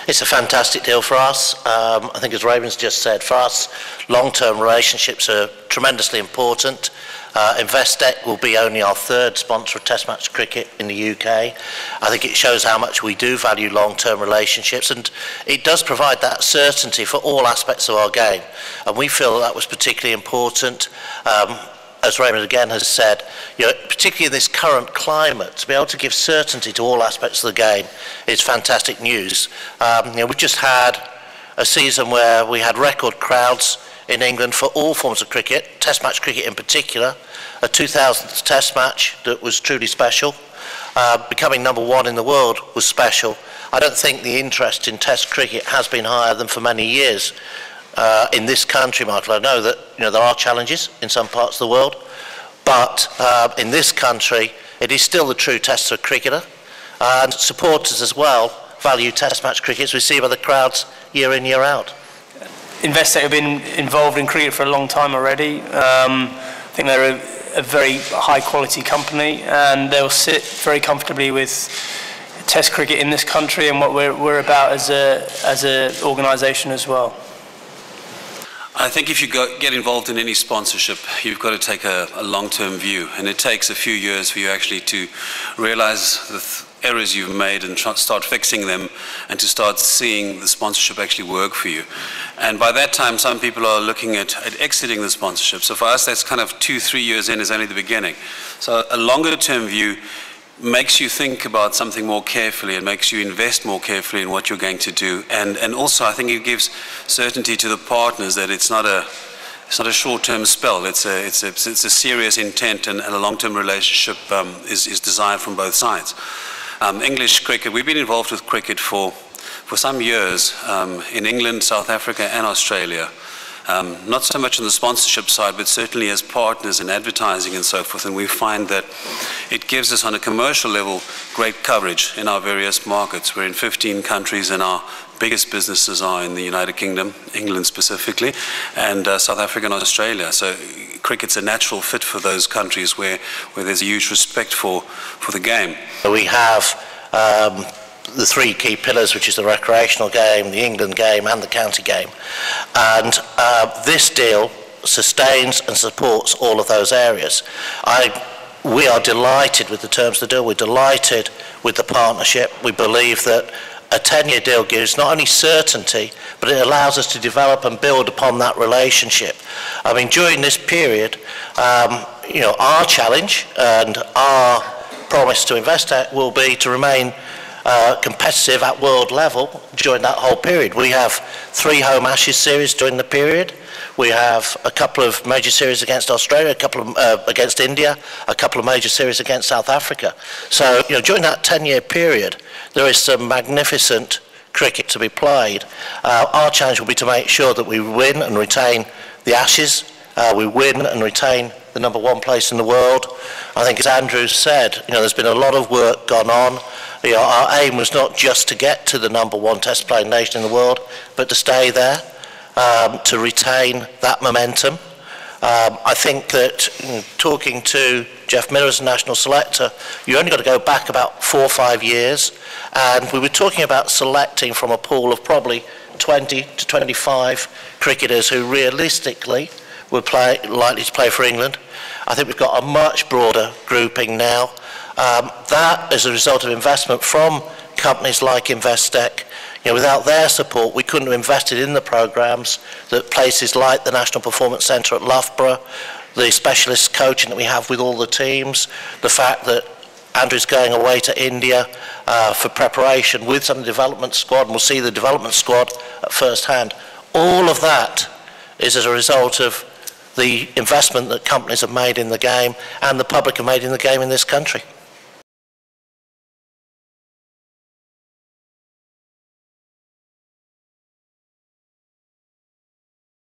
It's a fantastic deal for us. I think, as Raymond's just said, for us, long-term relationships are tremendously important. Investec will be only our third sponsor of Test match cricket in the UK. I think it shows how much we do value long-term relationships, and it does provide that certainty for all aspects of our game. And we feel that was particularly important. As Raymond again has said, particularly in this current climate, to be able to give certainty to all aspects of the game is fantastic news. We've just had a season where we had record crowds in England for all forms of cricket, Test match cricket in particular, a 2000th Test match that was truly special. Becoming #1 in the world was special. I don't think the interest in Test cricket has been higher than for many years. In this country, Michael, I know that there are challenges in some parts of the world, but in this country, it is still the true test of a cricketer, and supporters as well value Test match cricket, as we see by the crowds year in, year out. Investec have been involved in cricket for a long time already. I think they're a very high-quality company, and they'll sit very comfortably with Test cricket in this country and what we're about as an organisation as well. I think if you get involved in any sponsorship, you've got to take a long-term view, and it takes a few years for you actually to realize the errors you've made and start fixing them, and to start seeing the sponsorship actually work for you. And by that time, some people are looking at exiting the sponsorship. So for us, that's kind of 2-3 years in is only the beginning. So a longer-term view makes you think about something more carefully and makes you invest more carefully in what you're going to do. And also, I think it gives certainty to the partners that it's not a short-term spell. It's a serious intent, and a long-term relationship is desired from both sides. English cricket, we've been involved with cricket for some years in England, South Africa and Australia. Not so much on the sponsorship side, but certainly as partners in advertising and so forth. And we find that it gives us, on a commercial level, great coverage in our various markets. We're in 15 countries, and our biggest businesses are in the United Kingdom, England specifically, and South Africa and Australia. So cricket's a natural fit for those countries where there's a huge respect for the game. We have the three key pillars, which is the recreational game, the England game and the county game. And this deal sustains and supports all of those areas. We are delighted with the terms of the deal. We're delighted with the partnership. We believe that a 10-year deal gives not only certainty, but it allows us to develop and build upon that relationship. I mean, during this period, our challenge and our promise to Investec will be to remain competitive at world level during that whole period. We have 3 home Ashes series during the period. We have a couple of major series against Australia, a couple of, against India, a couple of major series against South Africa. So, during that 10-year period, there is some magnificent cricket to be played. Our challenge will be to make sure that we win and retain the Ashes, we win and retain the #1 place in the world. I think, as Andrew said, there's been a lot of work gone on. Our aim was not just to get to the #1 test playing nation in the world, but to stay there, to retain that momentum. I think that talking to Jeff Miller as a national selector, you only got to go back about 4 or 5 years, and we were talking about selecting from a pool of probably 20 to 25 cricketers who realistically would likely to play for England. I think we've got a much broader grouping now. That is a result of investment from companies like Investec. Without their support, we couldn't have invested in the programs that places like the National Performance Centre at Loughborough, the specialist coaching that we have with all the teams, the fact that Andrew's going away to India for preparation with some development squad, and we'll see the development squad at first hand. All of that is as a result of the investment that companies have made in the game and the public have made in the game in this country.